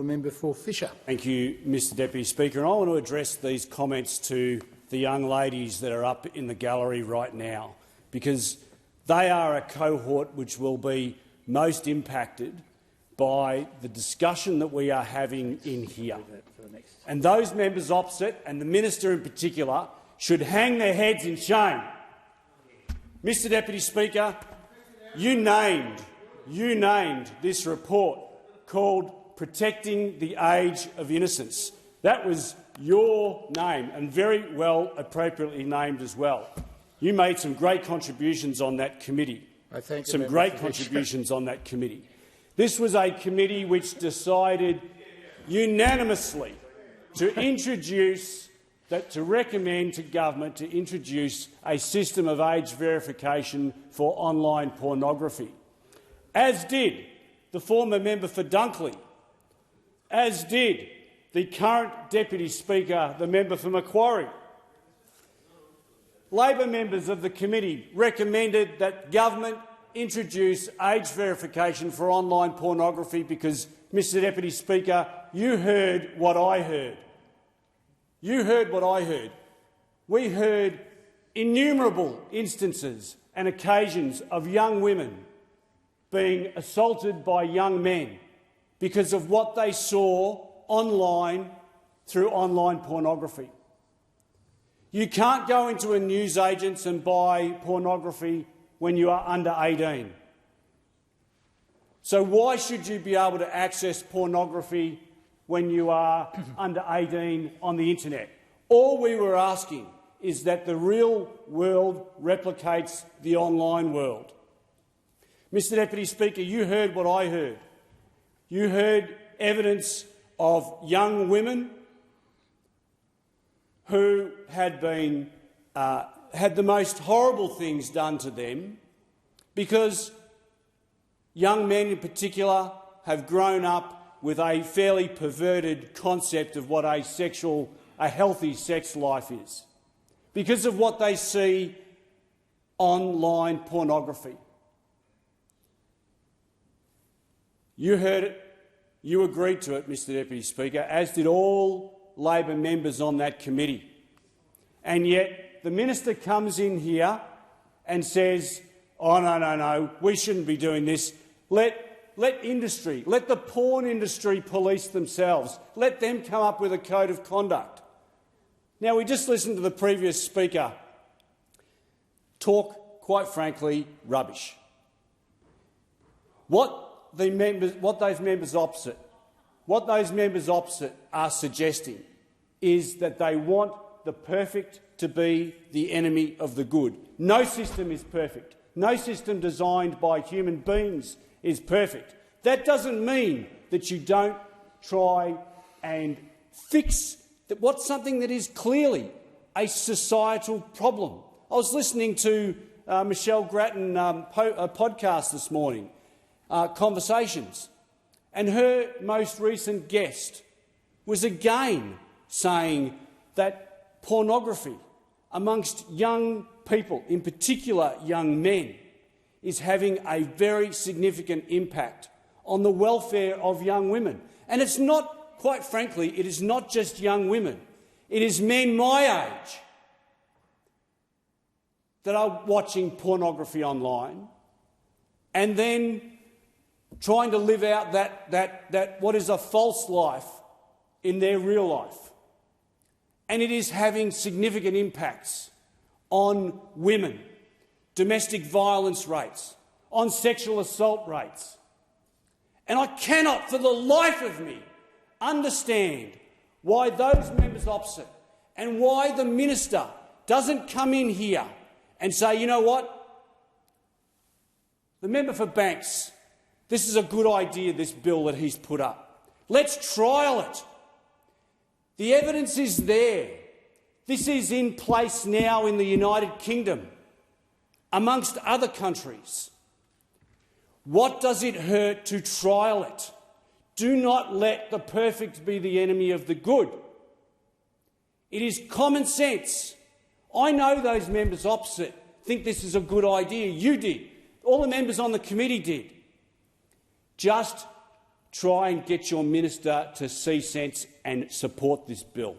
member for Fisher. Thank you, Mr Deputy Speaker. And I want to address these comments to the young ladies that are up in the gallery right now, because they are a cohort which will be most impacted by the discussion that we are having in here. And those members opposite, and the minister in particular, should hang their heads in shame. Mr Deputy Speaker, you named this report called Protecting the Age of Innocence. That was your name, and very well appropriately named as well. You made some great contributions on that committee. Some great contributions on that committee. This was a committee which decided unanimously to recommend to government to introduce a system of age verification for online pornography, as did the former member for Dunkley, as did the current Deputy Speaker, the member for Macquarie. Labor members of the committee recommended that government introduce age verification for online pornography because, Mr Deputy Speaker, you heard what I heard. You heard what I heard. We heard innumerable instances and occasions of young women being assaulted by young men because of what they saw online through online pornography. You can't go into a newsagent's and buy pornography when you are under 18. So why should you be able to access pornography when you are under 18 on the internet? All we were asking is that the real world replicates the online world. Mr Deputy Speaker, you heard what I heard. You heard evidence of young women who had the most horrible things done to them because young men in particular have grown up with a fairly perverted concept of what a healthy sex life is because of what they see online pornography. You heard it. You agreed to it, Mr Deputy Speaker, as did all Labor members on that committee. And yet the minister comes in here and says, oh, no, we shouldn't be doing this. Let industry, let the porn industry police themselves. Let them come up with a code of conduct. Now, we just listened to the previous speaker talk, quite frankly, rubbish. What those members opposite are suggesting is that they want the perfect to be the enemy of the good. No system is perfect. No system designed by human beings is perfect. That doesn't mean that you don't try and fix what's something that is clearly a societal problem. I was listening to Michelle Grattan podcast this morning, Conversations, and her most recent guest was again saying that pornography amongst young people, in particular young men, is having a very significant impact on the welfare of young women. And it's not, quite frankly, it is not just young women. It is men my age that are watching pornography online and then trying to live out that what is a false life in their real life. And it is having significant impacts on women, domestic violence rates, on sexual assault rates. And I cannot for the life of me understand why those members opposite and why the minister doesn't come in here and say, you know what, the member for Banks, this is a good idea, this bill that he's put up. Let's trial it. The evidence is there. This is in place now in the United Kingdom, amongst other countries. What does it hurt to trial it? Do not let the perfect be the enemy of the good. It is common sense. I know those members opposite think this is a good idea. You did. All the members on the committee did. Just try and get your minister to see sense and support this bill.